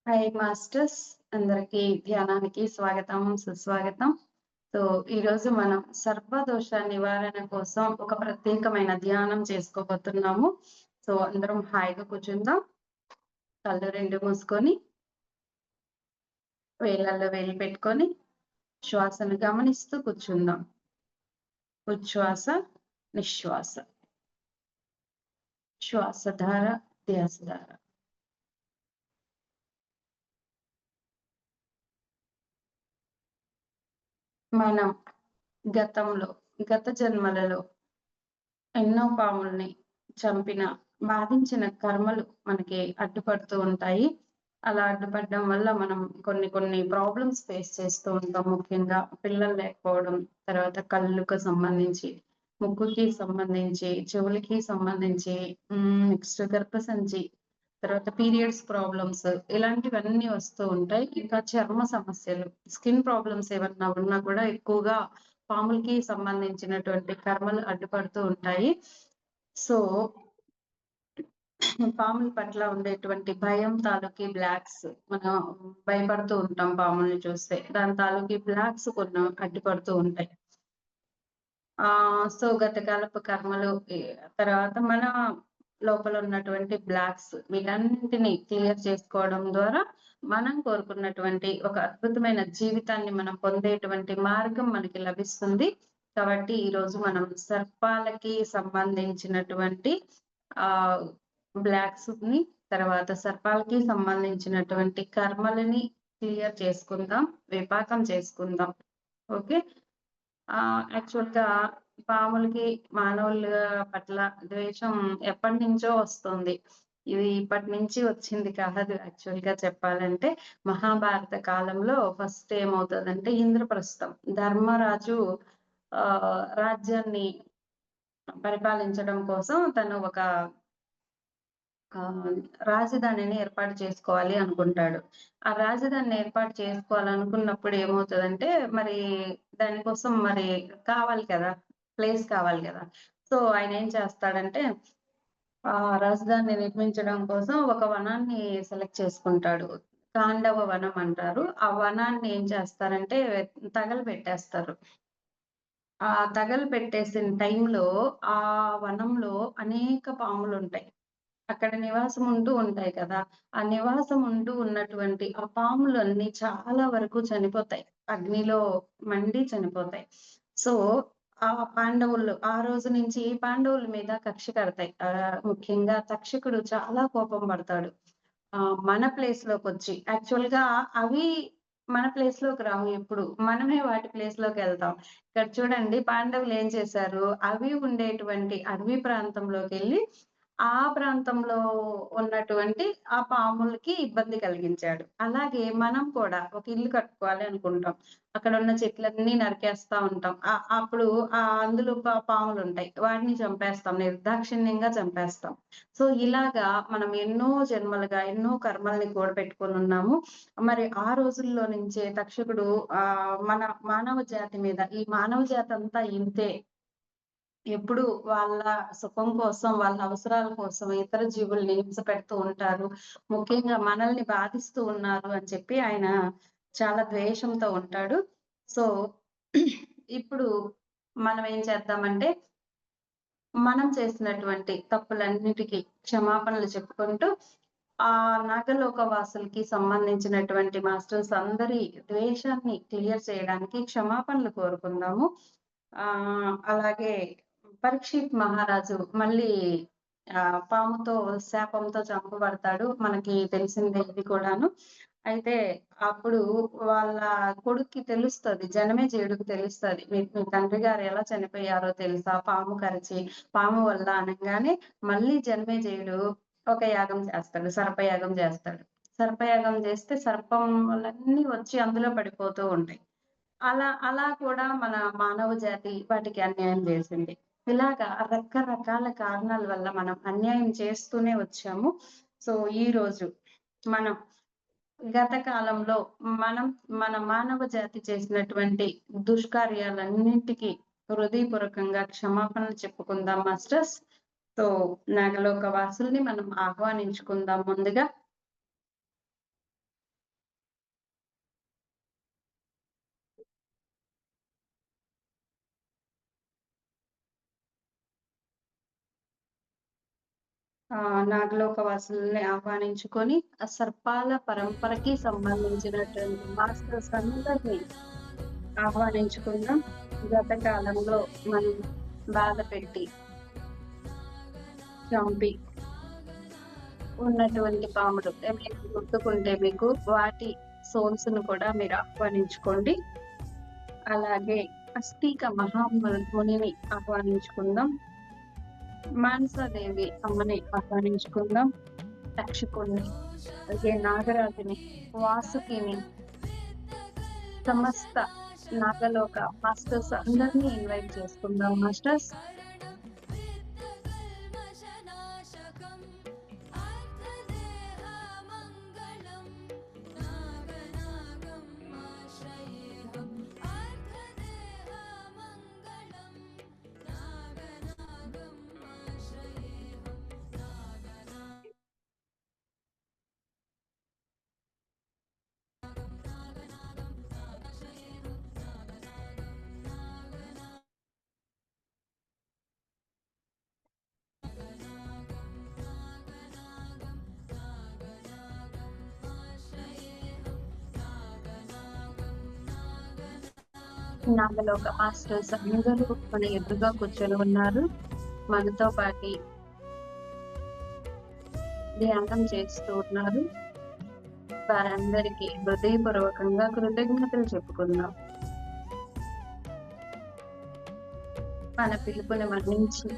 Hi masters, అందరికీ ధ్యానానికి స్వాగతం, సుస్వాగతం. సో ఈరోజు మనం సర్పదోష నివారణ కోసం ఒక ప్రత్యేకమైన ధ్యానం చేసుకోబోతున్నాము. సో అందరం హాయిగా కూర్చుందాం. కళ్ళు రెండు మూసుకొని వేళ్ళల్లో వేలు పెట్టుకొని శ్వాసను గమనిస్తూ కూర్చుందాం. ఉచ్ఛ్వాస, నిశ్వాస, శ్వాసధార, ధ్యాసధార. మనం గత జన్మలలో ఎన్నో పాముల్ని చంపిన, బాధించిన కర్మలు మనకి అడ్డుపడుతూ ఉంటాయి. అలా అడ్డుపడడం వల్ల మనం కొన్ని ప్రాబ్లమ్స్ ఫేస్ చేస్తూ ఉంటాం. ముఖ్యంగా పిల్లలు లేకపోవడం, తర్వాత కళ్ళుకు సంబంధించి, ముక్కుకి సంబంధించి, చెవులకి సంబంధించి, నెక్స్ట్ గర్భసంచి, తర్వాత పీరియడ్స్ ప్రాబ్లమ్స్ ఇలాంటివన్నీ వస్తూ ఉంటాయి. ఇంకా చర్మ సమస్యలు, స్కిన్ ప్రాబ్లమ్స్ ఏమన్నా ఉన్నా కూడా ఎక్కువగా పాములకి సంబంధించినటువంటి కర్మలు అడ్డుపడుతూ ఉంటాయి. సో పాముల పట్ల ఉండేటువంటి భయం తాలూకి బ్లాక్స్, మనం భయపడుతూ ఉంటాం పాముల్ని చూస్తే. దాని తాలూకి బ్లాక్స్ కొన్ని అడ్డుపడుతూ ఉంటాయి. సో గతకాలపు కర్మలు తర్వాత మన లోపల ఉన్నటువంటి బ్లాక్స్ వీటన్నిటిని క్లియర్ చేసుకోవడం ద్వారా మనం కోరుకున్నటువంటి ఒక అద్భుతమైన జీవితాన్ని మనం పొందేటువంటి మార్గం మనకి లభిస్తుంది. కాబట్టి ఈరోజు మనం సర్పాలకి సంబంధించినటువంటి బ్లాక్స్ ని, తర్వాత సర్పాలకి సంబంధించినటువంటి కర్మలని క్లియర్ చేసుకుందాం, విపాకం చేసుకుందాం. ఓకే. యాక్చువల్‌గా పాములకి మానవుల పట్ల ద్వేషం ఎప్పటినుంచో వస్తుంది. ఇది ఇప్పటి నుంచి వచ్చింది కాదు. యాక్చువల్‌గా చెప్పాలంటే మహాభారత కాలంలో ఫస్ట్ ఏమవుతదంటే ఇంద్రప్రస్థం. ధర్మరాజు రాజ్యాన్ని పరిపాలించడం కోసం తను ఒక రాజధానిని ఏర్పాటు చేసుకోవాలి అనుకుంటాడు. ఆ రాజధానిని ఏర్పాటు చేసుకోవాలనుకున్నప్పుడు ఏమవుతదంటే, మరి దానికోసం మరి కావాలి కదా! ప్లేస్ కావాలి గదా! సో ఆయనేం చేస్తాడంటే, రాజధానిని నిర్మించడం కోసం ఒక వనాన్ని సెలెక్ట్ చేసుకుంటాడు. కాండవ వనం అంటారు. ఆ వనాన్ని ఏం చేస్తారంటే తగలబెట్టేస్తారు. ఆ తగలబెట్టేసిన టైంలో ఆ వనంలో అనేక పాములుంటాయి. అక్కడ నివాసం ఉంటూ ఉంటాయి కదా! ఆ నివాసం ఉంటూ ఉన్నటువంటి ఆ పాములన్నీ చాలా వరకు చనిపోతాయి. అగ్నిలో మండి చనిపోతాయి. సో, ఆ పాండవులు ఆ రోజు నుంచి పాండవుల మీద కక్ష కడతాయి. ముఖ్యంగా తక్షకుడు చాలా కోపం పడతాడు. మన ప్లేస్‌లోకొచ్చి యాక్చువల్‌గా అవి మన ప్లేస్‌లోకి రావు ఎప్పుడు. మనమే వాటి ప్లేస్‌లోకెళ్తాం. ఇక్కడ చూడండి పాండవులు ఏం చేశారు, అవి ఉండేటువంటి అడవి ప్రాంతంలోకెళ్ళి ఆ ప్రాంతంలో ఉన్నటువంటి ఆ పాములకి ఇబ్బంది కలిగించాడు. అలాగే మనం కూడా ఒక ఇల్లు కట్టుకోవాలి అనుకుంటాం. అక్కడున్న చెట్లన్నీ నరికేస్తా ఉంటాం. అప్పుడు అందులో పాములుంటాయి. వాటిని చంపేస్తాం. నిర్దాక్షిణ్యంగా చంపేస్తాం. సో, ఇలాగా మనం ఎన్నో జన్మలుగా ఎన్నో కర్మల్ని కూడబెట్టుకొనున్నాము. మరి ఆ రోజుల్లో నుంచే తక్షకుడు మన మానవ జాతి మీద, ఈ మానవ జాతంతా ఇంతే. ఎప్పుడు వాళ్ళ సుఖం కోసం, వాళ్ళ అవసరాల కోసం ఇతర జీవుల్ని హింస పెడుతూ ఉంటారు. ముఖ్యంగా మనల్ని బాధిస్తూ ఉన్నారు అని చెప్పి ఆయన చాలా ద్వేషంతో ఉంటాడు. సో, ఇప్పుడు మనం ఏం చేద్దామంటే, మనం చేసినటువంటి తప్పులన్నిటికి క్షమాపణలు చెప్పుకుంటూ, నాగలోక వాసులకి సంబంధించినటువంటి మాస్టర్స్ అందరి ద్వేషాన్ని క్లియర్ చేయడానికి క్షమాపణలు కోరుకుందాము. అలాగే పరీక్షిత్ మహారాజు మళ్ళీ పాముతో శాపంతో చంపబడతాడు. మనకి తెలిసిందే ఇది కూడాను. అయితే అప్పుడు వాళ్ళ కొడుక్కి తెలుస్తది. జనమేజయుడికి తెలుస్తది. మీ మీ తండ్రి గారు ఎలా చనిపోయారో తెలుసా? పాము కరిచి, పాము వల్ల అనంగానే మళ్ళీ జనమేజయుడు ఒక యాగం చేస్తాడు. సర్పయాగం చేస్తాడు. సర్పయాగం చేస్తే సర్పములన్నీ వచ్చి అందులో పడిపోతూ ఉంటాయి. అలా కూడా మన మానవ జాతి వాటికి అన్యాయం చేసింది. ఇలాగా రకరకాల కారణాల వల్ల మనం అన్యాయం చేస్తూనే వచ్చాము. సో, ఈరోజు మనం గత కాలంలో మనం మన మానవ జాతి చేసినటువంటి దుష్కార్యాలన్నింటికి హృదయపూర్వకంగా క్షమాపణలు చెప్పుకుందాం మాస్టర్స్. సో, నాగలోక వాసుల్ని మనం ఆహ్వానించుకుందాం ముందుగా. నాగలోకవాసుల్ని ఆహ్వానించుకొని, ఆ సర్పాల పరంపరకి సంబంధించినటువంటి మాస్టర్స్ అందరిని ఆహ్వానించుకుందాం. గత కాలంలో మనం బాధపెట్టి, చంపి ఉన్నటువంటి పాములు ఏమైనా గుర్తుకుంటే మీకు వాటి సోల్స్‌ను కూడా మీరు ఆహ్వానించుకోండి. అలాగే అస్తిక మునిని ఆహ్వానించుకుందాం. మానసాదేవి అమ్మని ఆహ్వానించుకుందాం. తక్షకుడిని, అలాగే నాగరాజుని, వాసుకిని, సమస్త నాగలోక మాస్టర్స్ అందరిని ఇన్వైట్ చేసుకుందాం మాస్టర్స్. నాగలోక మాస్టర్స్ అందరూ మన ఎదురుగా కూర్చొని ఉన్నారు. మనతో పాటి ధ్యానం చేస్తూ ఉన్నారు. వారందరికీ హృదయపూర్వకంగా కృతజ్ఞతలు చెప్పుకుందాం. మన పిలుపుని మన్నించి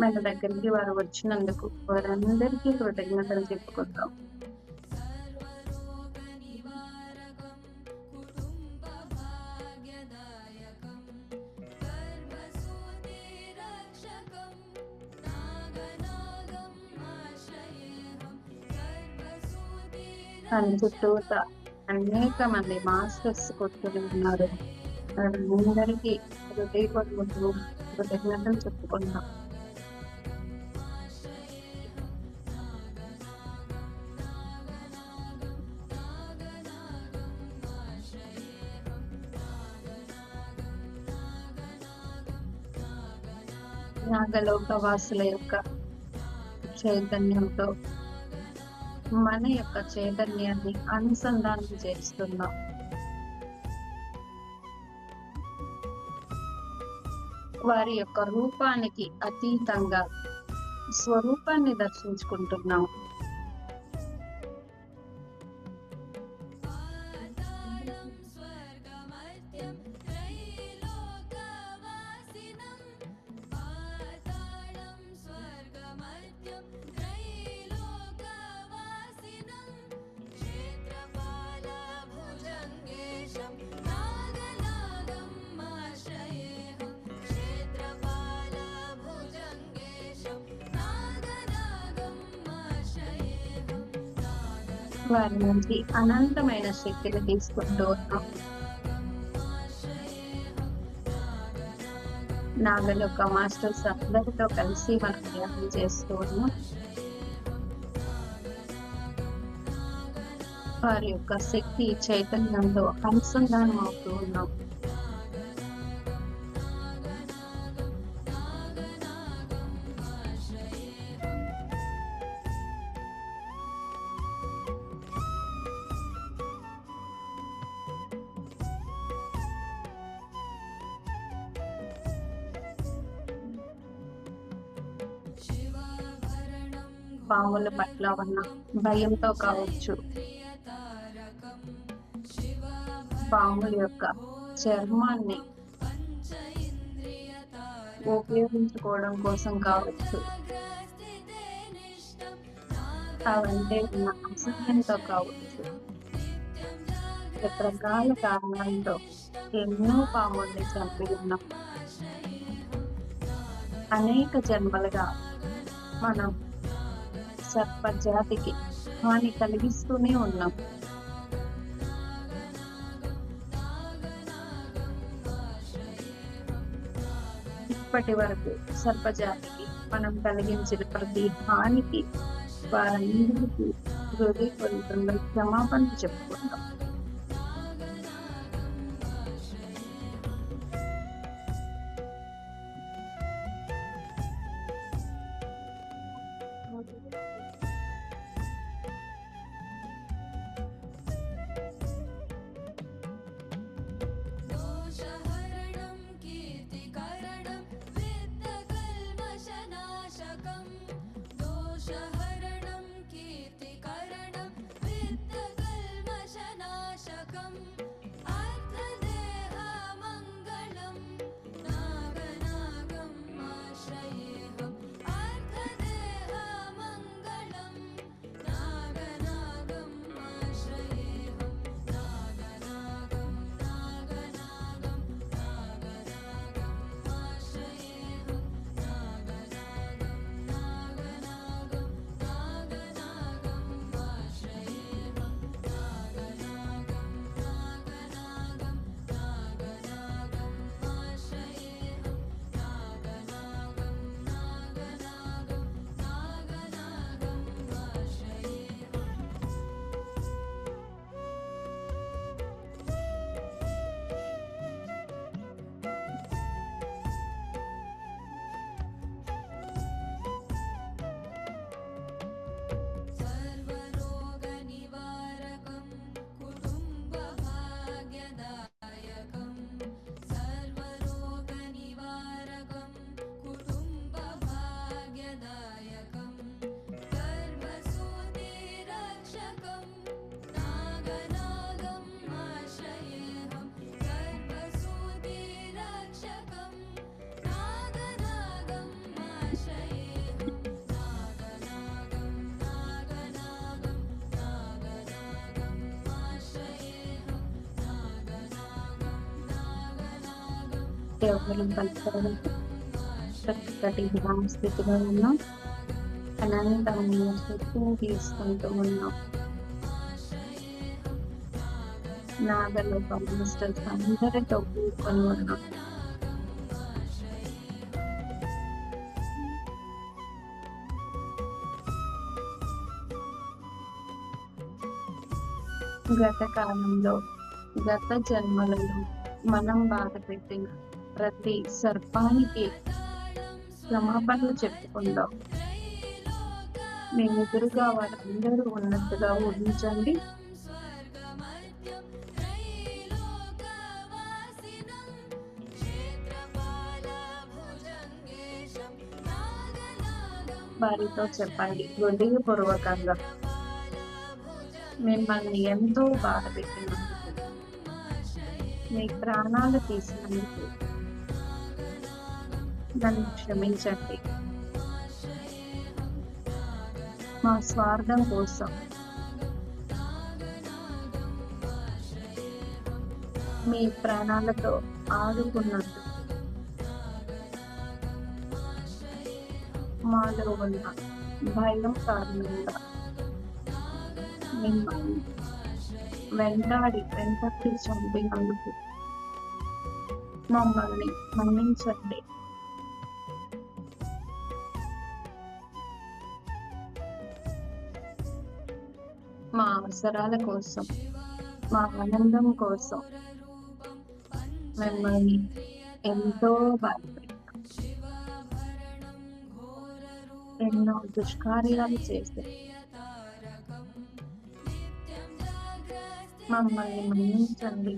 మన దగ్గరికి వారు వచ్చినందుకు వారందరికీ కృతజ్ఞతలు చెప్పుకుందాం. తన చుట్టూత అనేక మంది మాస్టర్స్ కూర్చొని ఉన్నారు. వారందరికీ హృదయపూర్వకంగా కృతజ్ఞతలు చెప్పుకుందాం. నాగలోక వాసుల యొక్క చైతన్యంతో మన యొక్క చైతన్యాన్ని అనుసంధానం చేస్తున్నాం. వారి యొక్క రూపానికి అతీతంగా స్వరూపాన్ని దర్శించుకుంటున్నాం. వారి నుంచి అనంతమైన శక్తిని తీసుకుంటూ ఉన్నాం. నాగలోక మాస్టర్స్ అందరితో కలిసి మనం ధ్యానం చేస్తూ ఉన్నాం. వారి యొక్క శక్తి చైతన్యంలో అనుసంధానం అవుతూ ఉన్నాం. పాముల పట్ల ఉన్న భయంతో కావచ్చు, పాముల యొక్క చర్మాన్ని ఉపయోగించుకోవడం కోసం కావచ్చు, అవంటే ఉన్న అసహ్యంతో కావచ్చు, రకరకాల కారణాలతో ఎన్నో పాముల్ని చంపి ఉన్నాం. అనేక జన్మలుగా మనం సర్ప జాతికి హాని కలిగిస్తూనే ఉన్నాం. ఇప్పటి వరకు సర్పజాతికి మనం కలిగించిన ప్రతి హానికి వారందరికీ హృదయపూర్వకంగా క్షమాపణ చెప్పుకుంటాం. दोषहरणं कीर्तिकरणं वित्तकल्मषनाशकम् अर्थदेहमङ्गलं नागनागम् आश्रयेऽहम् अर्थदेहमङ्गलं नागनागम् आश्रयेऽहम् नागनागं नागनागं नागनागम् आश्रयेऽहम् नागनागं नागनागं नागनागम् आश्रयेऽहम् नागनागं नागनागं नागनागम् आश्रयेऽहम् नागनागं नागनागं नागनागम् आश्रयेऽहम् सर्वरोगनिवारकं कुटुम्बभाग्यदायकं सर्वरोगनिवारकं कुटुम्बभाग्यदायकं गर्भसूतिरक्षकं नागनागम् आश्रयेऽहं गर्भसूतिरक्षकं नागनागम् आश्रयेऽहं नागनागं नागनागं नागनागम् आश्रयेऽहं नागनागं नागनागं కేవలం కల్పనలు చక్కటి ధ్యాన స్థితిలో ఉన్నాం. అనంతమైన శక్తిని తీసుకుంటూ ఉన్నాం. నాగలోక మాస్టర్స్ అందరితో కూడుకొని ఉన్నాం. గత కాలంలో గత జన్మలలో మనం బాధ పెట్టిన ప్రతి సర్పానికి క్షమాపణలు చెప్పుకుందాం. మీ ఎదురుగా వారందరూ ఉన్నట్టుగా ఊహించండి. स्वर्गमर्त्यं त्रैलोकवासिनं क्षेत्रपालभुजङ्गेशं नागनागं వారితో చెప్పండి హృదయపూర్వకంగా, మిమ్మల్ని ఎంతో బాధ పెట్టినందుకు, మీ ప్రాణాలు తీసినందుకు నన్ను క్షమించండి. మా స్వార్థం కోసం మీ ప్రాణాలతో ఆడుకున్నందుకు, మాలో ఉన్న భయం కారణంగా మిమ్మల్ని వెంటాడి చంపినందుకు మమ్మల్ని మన్నించండి. మా అవసరాల కోసం, మా ఆనందం కోసం మిమ్మల్ని ఎంతో బాధపెట్టాం. ఎన్నో దుష్కార్యాలు చేసి మమ్మల్ని మన్నించండి.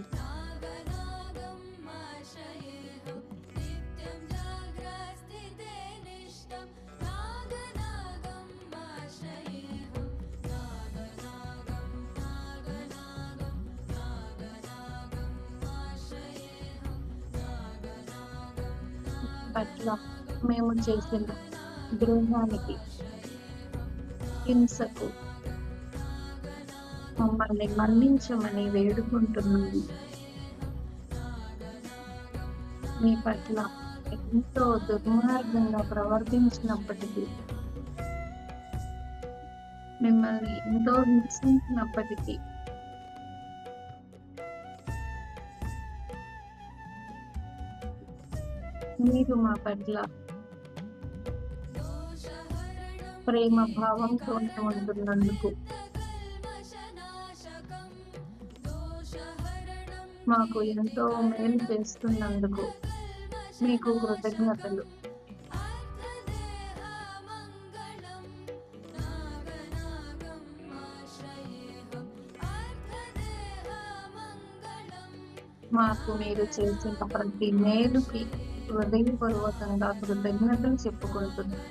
పట్ల మేము చేసిన ద్రోహానికి, హింసకు మమ్మల్ని మన్నించమని వేడుకుంటున్నాను. మీ పట్ల ఎంతో దుర్మార్గంగా ప్రవర్తించినప్పటికీ, మిమ్మల్ని ఎంతో హింసించినప్పటికీ మీరు మా పట్ల ప్రేమ భావంతోనే ఉంటున్నందుకు, మాకు ఎంతో మేలు చేస్తున్నందుకు మీకు కృతజ్ఞతలు. మాకు మీరు చేసిన ప్రతి మేలుకి హృదయపూర్వకంగా కృతజ్ఞతలు చెప్పుకుంటున్నాం.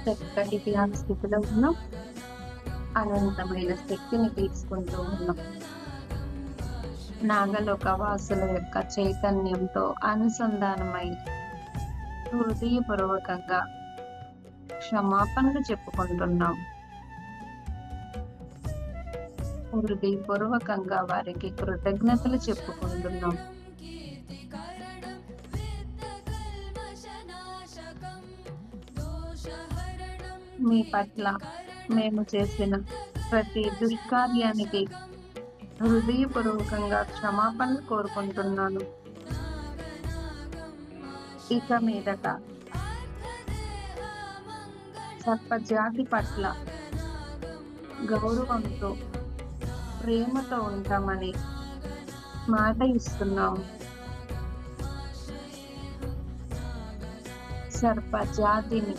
చక్కటి ధ్యాన స్థితిలో ఉన్నాం. అనంతమైన శక్తిని తీసుకుంటూ ఉన్నాం. నాగలోక వాసుల యొక్క చైతన్యంతో అనుసంధానమై హృదయపూర్వకంగా క్షమాపణలు చెప్పుకుంటున్నాం. హృదయపూర్వకంగా వారికి కృతజ్ఞతలు చెప్పుకుంటున్నాం. कीर्तिकरणं विद्धकल्मषनाशकं दोषहरणं మీ పట్ల మేము చేసిన ప్రతి దుష్కార్యానికి హృదయపూర్వకంగా క్షమాపణలు కోరుకుంటున్నాను. ఇక మీదట సర్పజాతి పట్ల గౌరవంతో ప్రేమతో ఉంటామని మాట ఇస్తున్నాము. సర్పజాతిని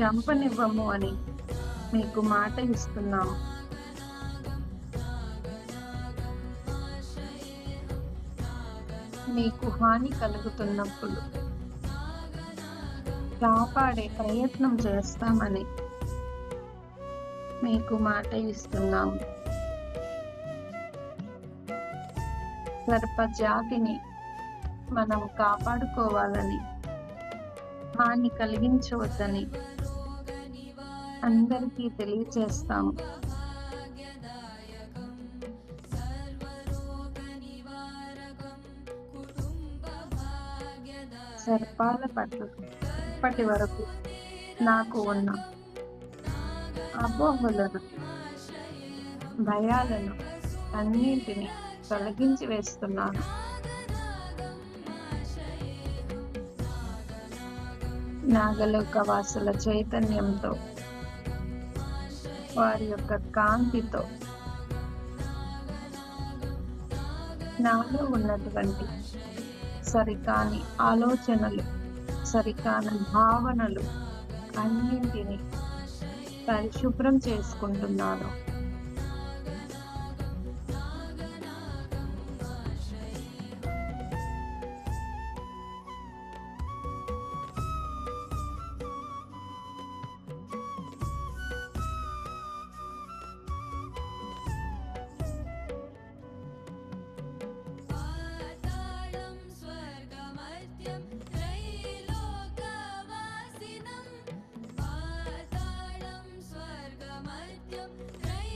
చంపనివ్వము అని మీకు మాట ఇస్తున్నాము. మీకు హాని కలుగుతున్నప్పుడు కాపాడే ప్రయత్నం చేస్తామని మీకు మాట ఇస్తున్నాము. సర్పజాతిని మనం కాపాడుకోవాలని, హాని కలిగించవద్దని అందరికీ తెలియచేస్తాము. भाग्यदायकं सर्वरोगनिवारकं कुटुम्बभाग्यदायकं సర్పాల పట్ల ఇప్పటి వరకు నాకు ఉన్న అపోహలను, భయాలను అన్నింటినీ తొలగించి వేస్తున్నాను. నాగలోక వాసుల చైతన్యంతో, వారి యొక్క కాంతితో నాలో ఉన్నటువంటి సరికాని ఆలోచనలు, సరికాని భావనలు అన్నింటినీ పరిశుభ్రం చేసుకుంటున్నాను. पातालं स्वर्गमर्त्यं त्रैलोकवासिनं पातालं स्वर्गमर्त्यं त्रैलोकवासिनं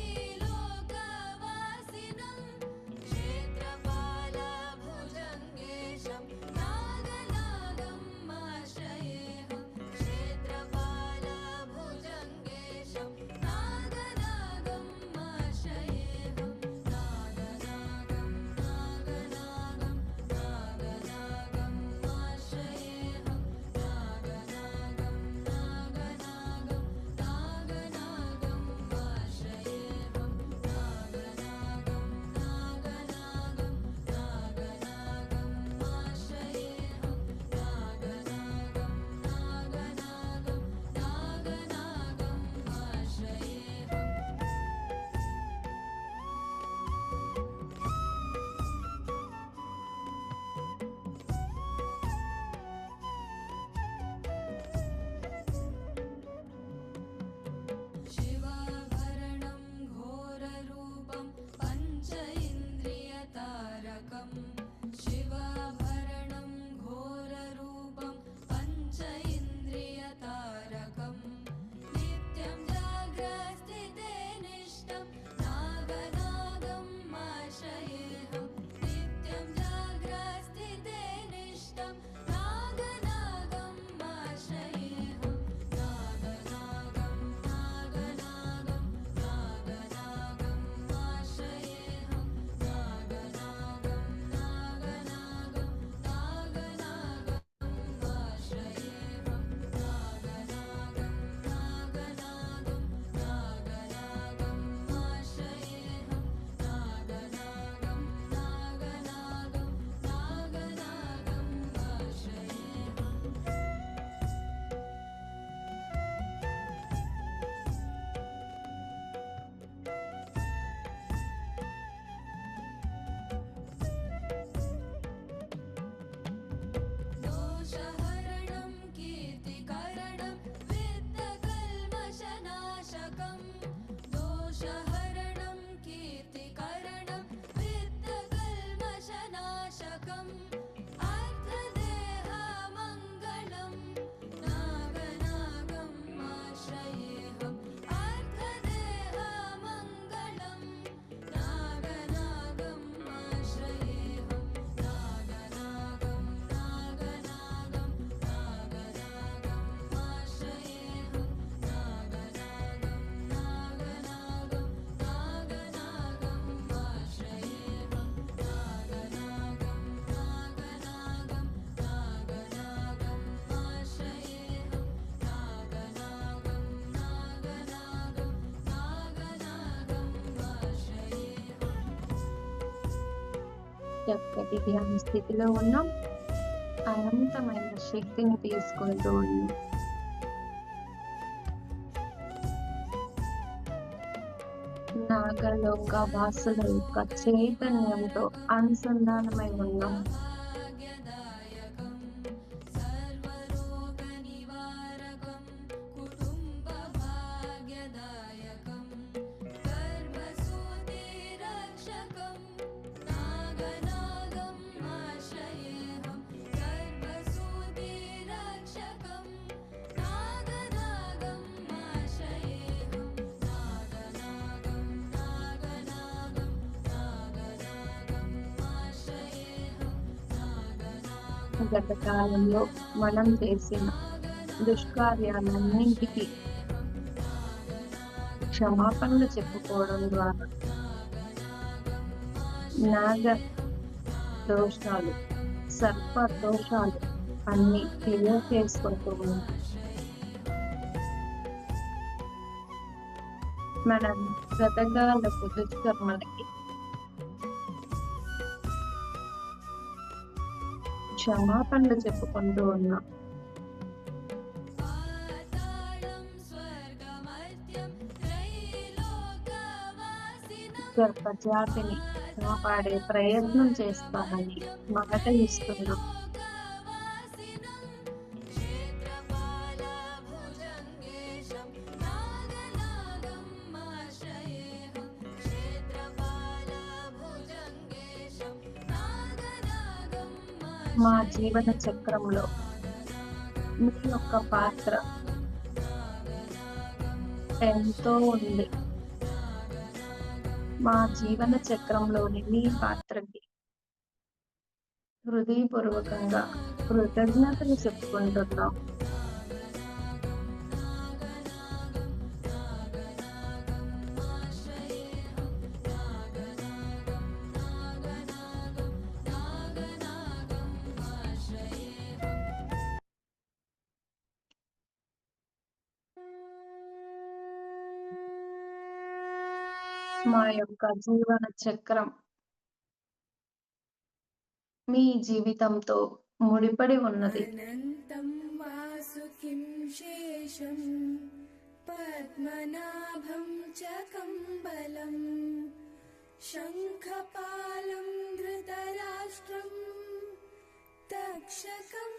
दोषहरणं कीर्तिकरणं वित्तकल्मषनाशकम् अर्थदेहमङ्गलं नागनागम् आश्रयेऽहम् अर्थदेहमङ्गलं नागनागम् आश्रयेऽहम् नागनागं नागनागं नागनागम् आश्रयेऽहम् नागनागं नागनागं नागनागम् आश्रयेऽहम् नागनागं नागनागं नागनागम् आश्रयेऽहम् नागनागं नागनागं नागनागम् आश्रयेऽहम् చక్కటి ధ్యాన స్థితిలో ఉన్నాం. అనంతమైన శక్తిని తీసుకుంటూ ఉన్నాం. నాగలోక వాసుల యొక్క చైతన్యంతో అనుసంధానమై ఉన్నాం. भाग्यदायकं सर्वरोगनिवारकं कुटुम्बभाग्यदायकं गर्भसूतिरक्षकं नागनागम् आश्रयेऽहं गर्भसूतिरक्षकं नागनागम् आश्रयेऽहं नागनागं नागनागं नागनागम् आश्रयेऽहं नागनागं గత కాలంలో మనం చేసిన దుష్కార్యాలన్నింటికీ క్షమాపణలు చెప్పుకోవడం ద్వారా నాగ దోషాలు, సర్ప దోషాలు అన్ని క్లియర్ చేసుకుంటూ ఉన్నాం. మనం గతకాలపు దుష్కర్మలకి క్షమాపణలు చెప్పుకుంటూ ఉన్నాం. पातालं स्वर्गमर्त्यं त्रैलोक्यवासिनं సర్పజాతిని కాపాడే ప్రయత్నం చేస్తామని మాట ఇస్తున్నాం. लोकवासिनं क्षेत्रपालभुजङ्गेशं नागनागम् आश्रयेऽहं क्षेत्रपालभुजङ्गेशं नागनागम् మా జీవన చక్రంలో మీ యొక్క పాత్ర ఎంతో ఉంది. మా జీవన చక్రంలోని మీ పాత్రకి హృదయపూర్వకంగా కృతజ్ఞతలు చెప్పుకుంటున్నాం. మా యొక్క జీవన చక్రం మీ జీవితంతో ముడిపడి ఉన్నది. अनन्तं वासुकिं शेषं पद्मनाभं च कम्बलं शङ्खपालं धृतराष्ट्रं तक्षकं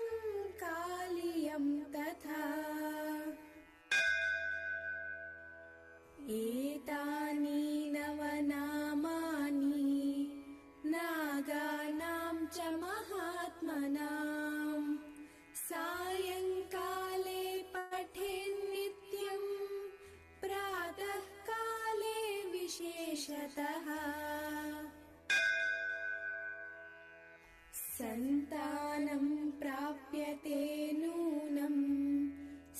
कालियं तथा एतानि नवनामानि नागानां च महात्मनां सायङ्काले पठेन्नित्यं प्रातःकाले विशेषतः सन्तानं प्राप्यते नूनं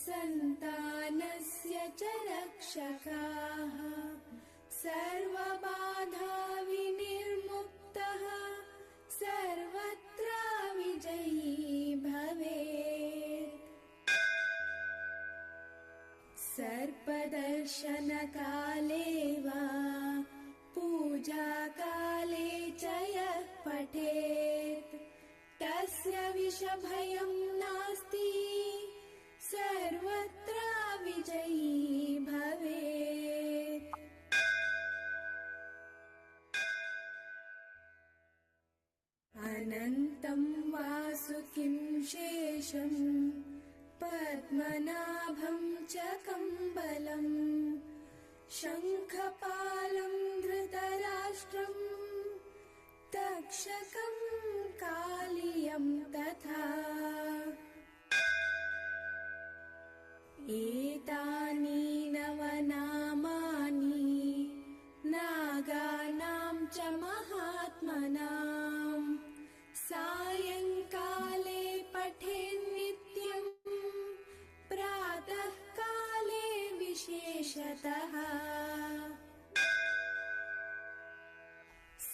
सन्तानस्य च रक्षकाः सर्वबाधा विनिर्मुक्तः सर्वत्र विजयी भवेत् सर्पदर्शनकाले वा पूजाकाले च यः पठेत् तस्य विषभयं नास्ति सर्वत्र विजयी भवेत् अनन्तं वासुकिं शेषं पद्मनाभं च कम्बलं शङ्खपालं धृतराष्ट्रं तक्षकं कालियं तथा एतानि नवनामानि नागानां च महात्मनां सायङ्काले पठेन्नित्यं प्रातःकाले विशेषतः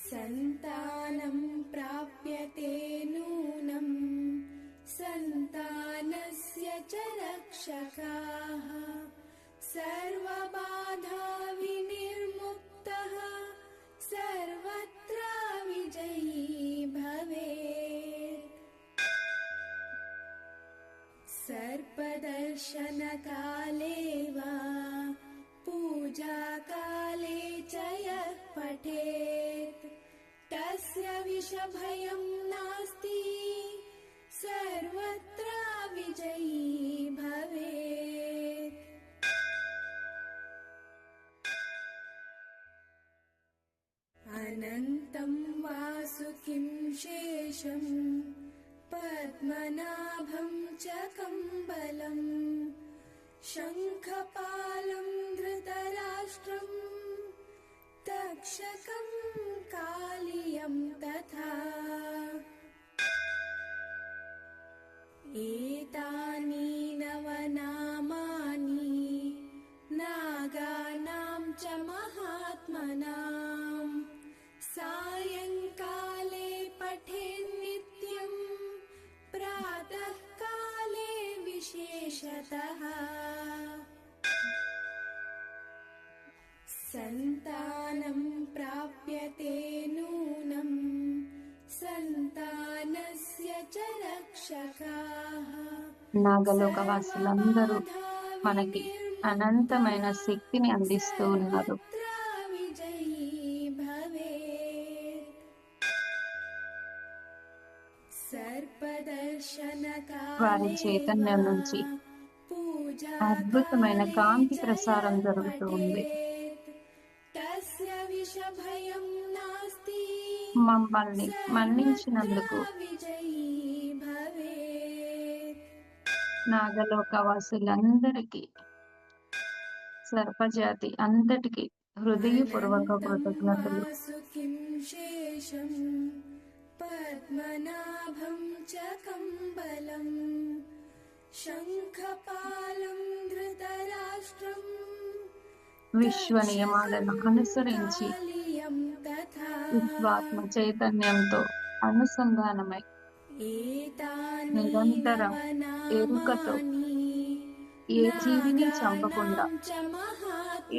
सन्तानं प्राप्यते नूनं सन्तानस्य च रक्षकाः सर्वबाधा विनिर्मुक्तः सर्वत्र विजयी भवेत् सर्पदर्शनकाले वा पूजाकाले च यः पठेत् तस्य विषभयं नास्ति सर्वत्र विजयी भवेत् अनन्तं वासुकिं शेषं पद्मनाभं च कम्बलं शङ्खपालं धृतराष्ट्रं तक्षकं कालियं तथा एतानि नवनामानि नागानां च महात्मनां सायङ्काले पठेन्नित्यं प्रातःकाले विशेषतः सन्तानं प्राप्यते नूनं सन्तानस्य च रक्षकाः నాగలోక వాసులందరూ మనకి అనంతమైన శక్తిని అందిస్తూ ఉన్నారు. విజయీ భవేత్ వారి చైతన్యం నుంచి అద్భుతమైన కాంతి ప్రసారం జరుగుతూ ఉంది. మమ్మల్ని మన్నించినందుకు నాగలోక వాసులందరికీ సర్పజాతి అంతటికి హృదయపూర్వక కృతజ్ఞతలు. పద్మనాభం చ కంబలం శంఖపాలం ధృతరాష్ట్రం విశ్వ నియమాలను అనుసరించి విశ్వాత్మ చైతన్యంతో అనుసంధానమై నిరంతరం ఎరుకతో ఏ జీవిని చంపకుండా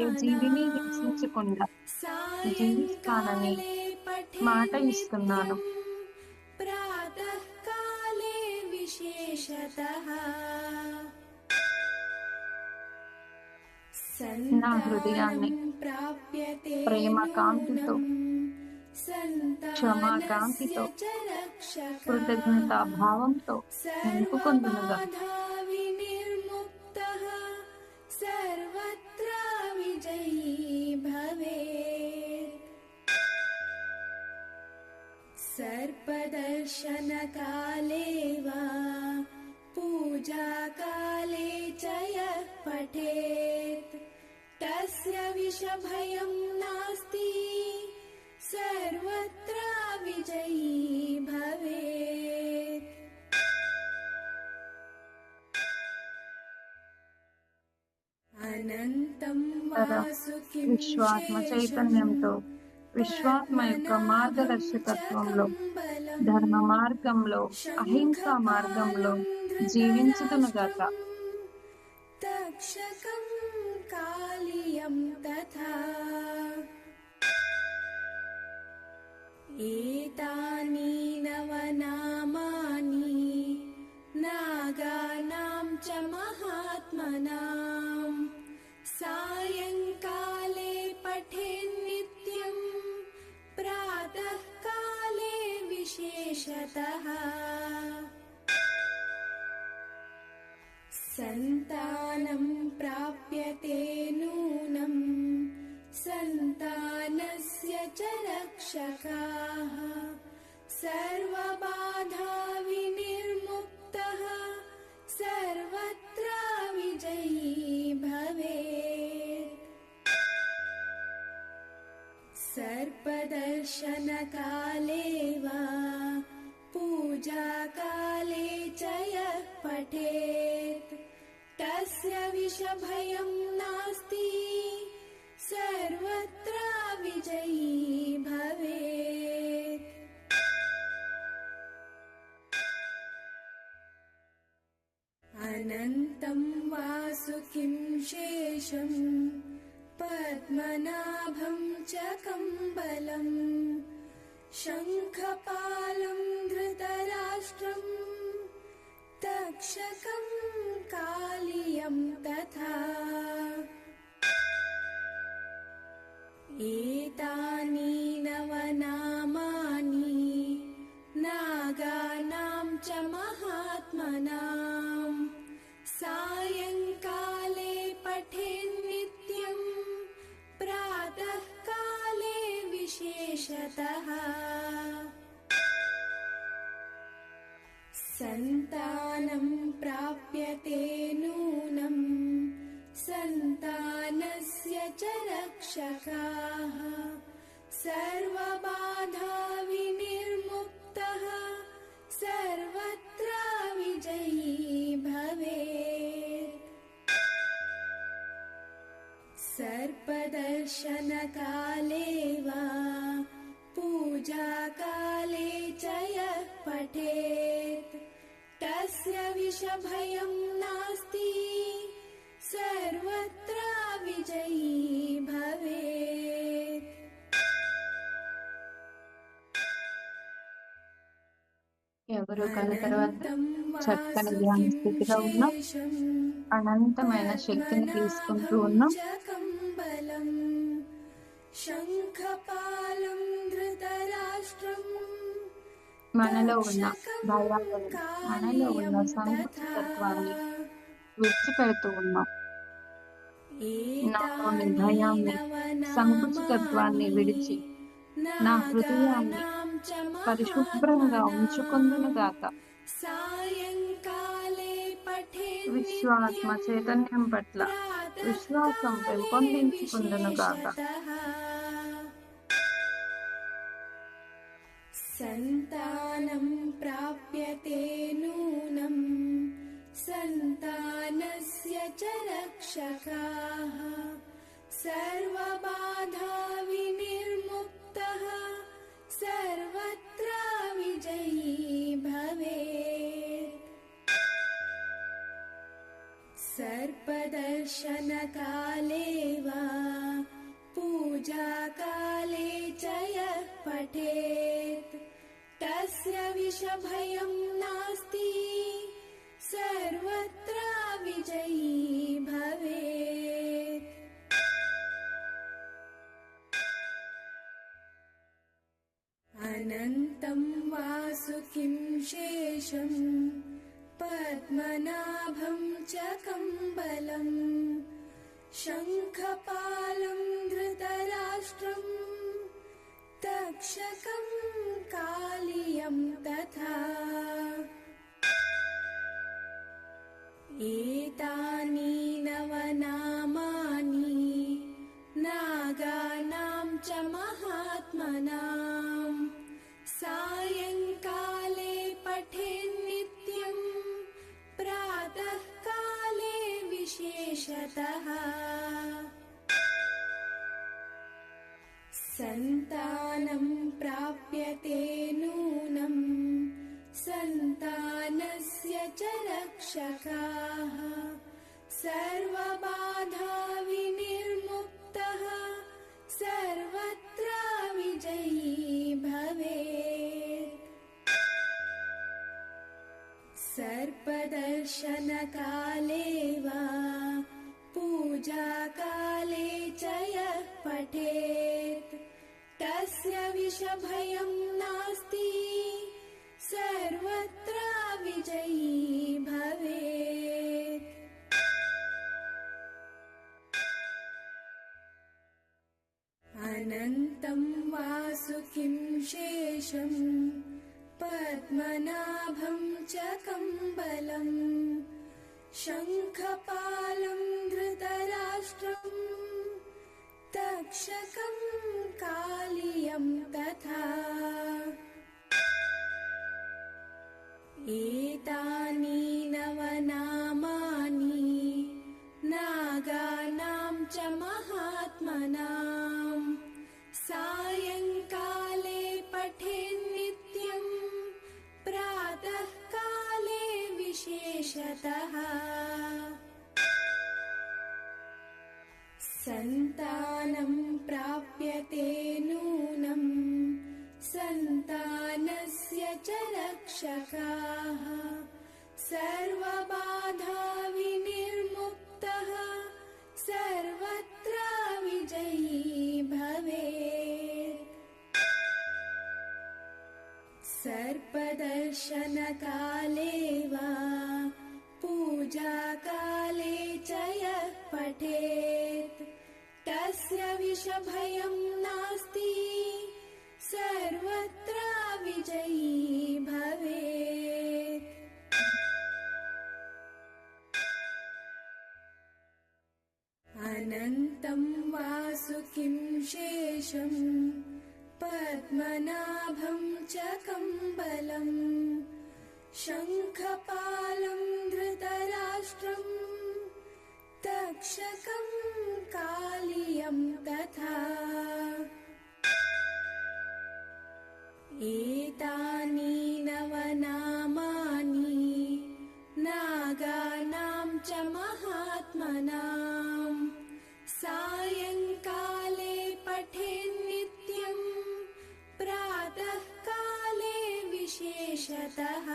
ఏ జీవిని హింసించకుండా జీవిస్తానని మాట ఇస్తున్నాను. ప్రాతఃకాలే విశేషతః నా హృదయాన్ని ప్రేమ కాంతితో క్షమా కాంతితో కృతజ్ఞతా భావంతో నింపుకొందునుగా. సర్వత్ర విజయీ భవేత్ सर्पदर्शनकाले वा पूजाकाले च यः पठेत् तस्य विषभयं नास्ति सर्वत्र विजयी भवेत् अनन्तं वासुकिं విశ్వాత్మ చైతన్యంతో విశ్వాత్మ యొక్క మార్గదర్శకత్వంలో ధర్మ మార్గంలో అహింసా మార్గంలో జీవించుదునుగాక. తక్షకం కాలియం తథా ఏతాని నవనామాని నాగానాం చ మహాత్మనాం సాయంకాలే పఠేన్నిత్యం ప్రాతఃకాలే విశేషతః सन्तानं प्राप्यते नूनं च रक्षकाः सर्वबाधा विनिर्मुक्तः सर्वत्र विजयी भवेत्। सर्पदर्शनकाले वा पूजाकाले च यः पठेत् तस्य विषभयं नास्ति सर्वत्र विजयी भवेत्। अनन्तं वासुकिं शेषं पद्मनाभं च कम्बलं शङ्खपालं धृतराष्ट्रं तक्षकं कालियं तथा एतानि नवनामानि नागानां च महात्मनां सायङ्काले पठेन्नित्यं प्रातःकाले विशेषतः। सन्तानं प्राप्यते नूनं सन्तानस्य च रक्षकाः सर्वबाधा विनिर्मुक्तः सर्वत्र विजयी भवेत्। सर्पदर्शनकाले वा पूजाकाले च यः पठेत् तस्य विषभयं नास्ति सर्वत्र विजयी भवेत्। ఎవరు కళ్ళ తర్వాత अनन्तं చక్కని ధ్యాన స్థితిలో ఉన్నాం, वासुकिं అనంతమైన శక్తిని తీసుకుంటూ ఉన్నాం. च कम्बलं शङ्खपालं धृतराष्ट्रं మనలో ఉన్న భయాలను, మనలో ఉన్న సంకుచితత్వాన్ని విడిచిపెడుతూ ఉన్నాం. నాలోని భయాన్ని, సంకుచితత్వాన్ని విడిచి నా హృదయాన్ని పరిశుభ్రంగా ఉంచుకుందును గాక. విశ్వాత్మ చైతన్యం పట్ల విశ్వాసం పెంపొందించుకుందును గాక. सन्तानं प्राप्यते नूनं सन्तानस्य च रक्षकाः सर्वबाधा विनिर्मुक्तः सर्वत्र विजयी भवेत्। सर्पदर्शनकाले वा पूजाकाले च यः पठेत् तस्य विषभयं नास्ति सर्वत्र विजयी भवेत्। अनन्तं वासुकिं शेषं पद्मनाभं च कम्बलं शङ्खपालं धृतराष्ट्रं तक्षकं कालियं तथा एतानि नवनामानि नागानां च महात्मनां सायङ्काले पठेन्नित्यं प्रातःकाले विशेषतः। सन्तानं प्राप्यते नूनं सन्तानस्य च रक्षकाः सर्वबाधा विनिर्मुक्तः सर्वत्र विजयी भवेत्। सर्पदर्शनकाले वा पूजाकाले च यः पठेत् तस्य विषभयं नास्ति सर्वत्र विजयी भवेत्। अनन्तं वासुकिं शेषं पद्मनाभं च कम्बलं शङ्खपालं धृतराष्ट्रं तक्षकं कालियं तथा एतानि नवनामानि नागानां च महात्मनां सायङ्काले पठेन्नित्यं प्रातःकाले विशेषतः सन्तानं प्राप्यते नूनं सन्तानस्य च रक्षकाः सर्वबाधा विनिर्मुक्तः सर्वत्र विजयी भवेत् सर्पदर्शनकाले वा पूजाकाले च यः पठेत् तस्य विषभयं नास्ति सर्वत्र विजयी भवेत् अनन्तं वासुकिं शेषं पद्मनाभं च कम्बलं शङ्खपालं धृतराष्ट्रं तक्षकं कालियं तथा एतानि नवनामानि नागानां च महात्मनां सायङ्काले पठेन्नित्यं प्रातःकाले विशेषतः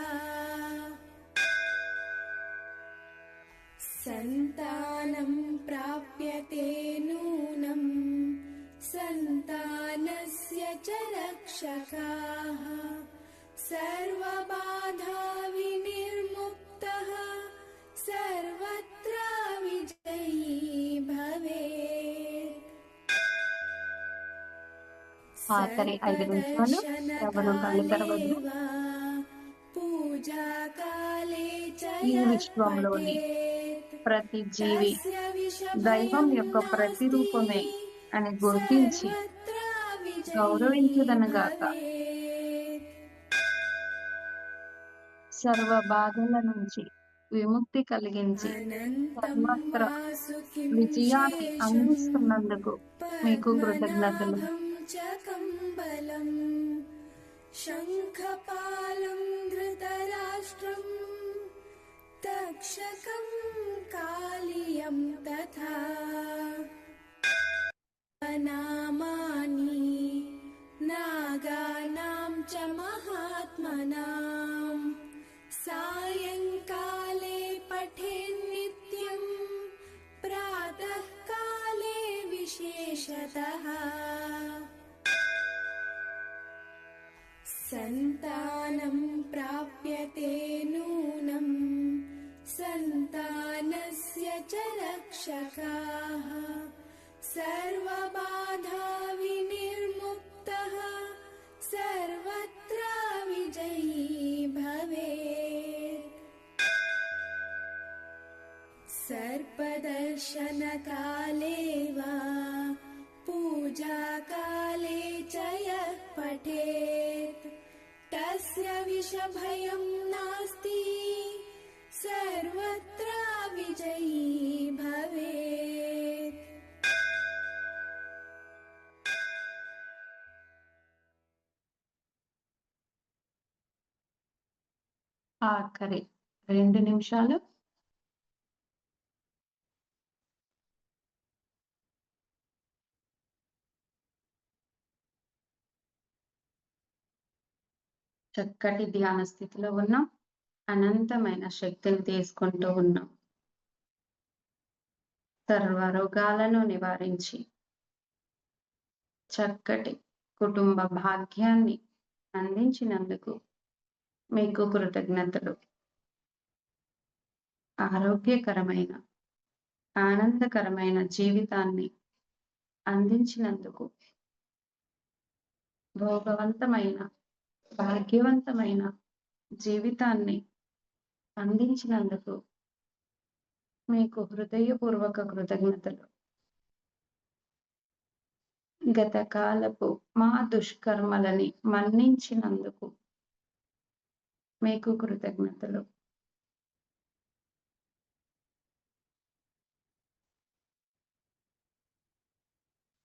सन्तानं प्राप्यते नूनं सन्तानस्य च रक्षकाः सर्वबाधा विनिर्मुक्तः सर्वत्र विजयी भवेत् ఆఖరి 5 నిమిషాలు ఎవరు కళ్ళు తెరవద్దు. పూజాకాలే చ ఈ విశ్వంలోని ప్రతి జీవి దైవం యొక్క ప్రతిరూపమే అని గుర్తించి గౌరవించుదనగాక. సర్వ బాధల నుంచి విముక్తి కలిగించి సర్వత్ర విజయాన్ని అందిస్తున్నందుకు మీకు కృతజ్ఞతలు. शङ्खपालं धृतराष्ट्रं तक्षकं कालियं तथा नामानि नागानां च महात्मनां सायङ्काले पठेन्नित्यं प्रातःकाले विशेषतः सन्तानं प्राप्यते नूनं सन्तानस्य च रक्षकाः सर्वबाधा विनिर्मुक्तः सर्वत्र विजयी भवेत् सर्पदर्शनकाले वा पूजाकाले च यः पठेत् तस्य विषभयं नास्ति सर्वत्र विजयी भवेत् ఆఖరి 2 నిమిషాలు చక్కటి ధ్యాన స్థితిలో ఉన్నాం. అనంతమైన శక్తిని తీసుకుంటూ ఉన్నాం. సర్వ రోగాలను నివారించి చక్కటి కుటుంబ భాగ్యాన్ని అందించినందుకు మీకు కృతజ్ఞతలు. ఆరోగ్యకరమైన ఆనందకరమైన జీవితాన్ని అందించినందుకు భోగవంతమైన భాగ్యవంతమైన జీవితాన్ని అందించినందుకు మీకు హృదయపూర్వక కృతజ్ఞతలు. గతకాలపు మా దుష్కర్మలని మన్నించినందుకు మీకు కృతజ్ఞతలు.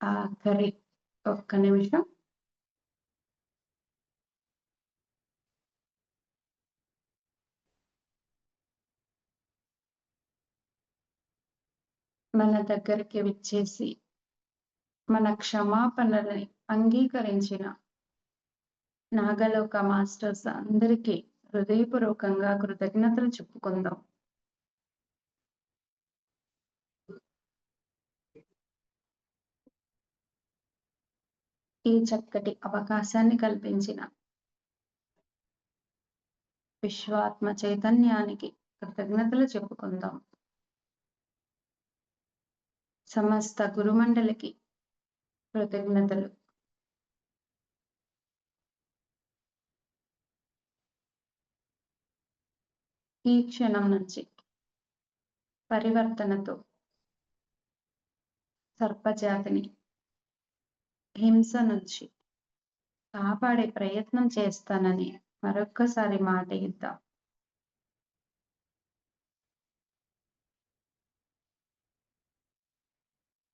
ఆఖరి ఒక్క నిమిషం. మన దగ్గరికి విచ్చేసి మన క్షమాపణలని అంగీకరించిన నాగలోక మాస్టర్స్ అందరికీ హృదయపూర్వకంగా కృతజ్ఞతలు చెప్పుకుందాం. ఈ చక్కటి అవకాశాన్ని కల్పించిన విశ్వాత్మ చైతన్యానికి కృతజ్ఞతలు చెప్పుకుందాం. సమస్త గురుమండలికి కృతజ్ఞతలు. ఈ క్షణం నుంచి పరివర్తనతో సర్పజాతిని హింస నుంచి కాపాడే ప్రయత్నం చేస్తానని మరొక్కసారి మాట ఇద్దాం.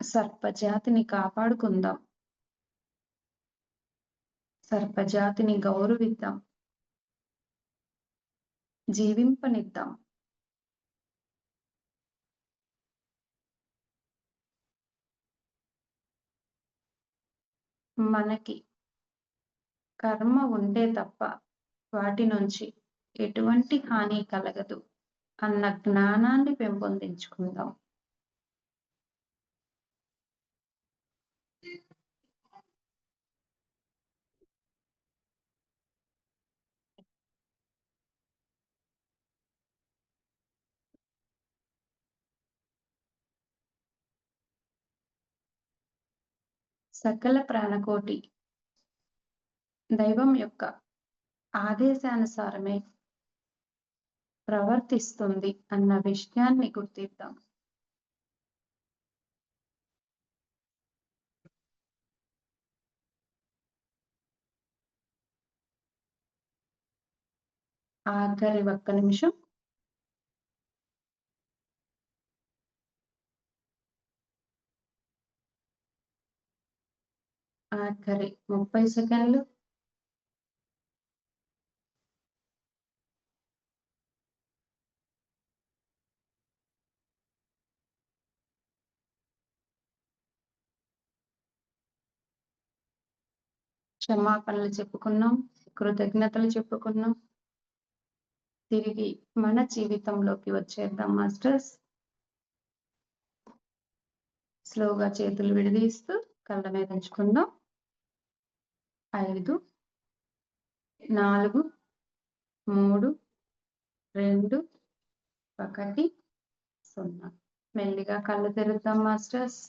సర్పజాతిని కాపాడుకుందాం. సర్పజాతిని గౌరవిద్దాం. జీవింపనిద్దాం. మనకి కర్మ ఉంటే తప్ప వాటి నుంచి ఎటువంటి హాని కలగదు అన్న జ్ఞానాన్ని పెంపొందించుకుందాం. సకల ప్రాణకోటి దైవం యొక్క ఆదేశానుసారమే ప్రవర్తిస్తుంది అన్న విషయాన్ని గుర్తిద్దాం. ఆఖరి ఒక్క నిమిషం. ఆఖరి 30 సెకండ్లు. క్షమాపణలు చెప్పుకున్నాం. కృతజ్ఞతలు చెప్పుకున్నాం. తిరిగి మన జీవితంలోకి వచ్చేద్దాం మాస్టర్స్. స్లోగా చేతులు విడదీస్తూ కళ్ళ మీద ఉంచుకుందాం. 5 4 3 2 1 0. మెల్లిగా కళ్ళు తెరుద్దాం మాస్టర్స్.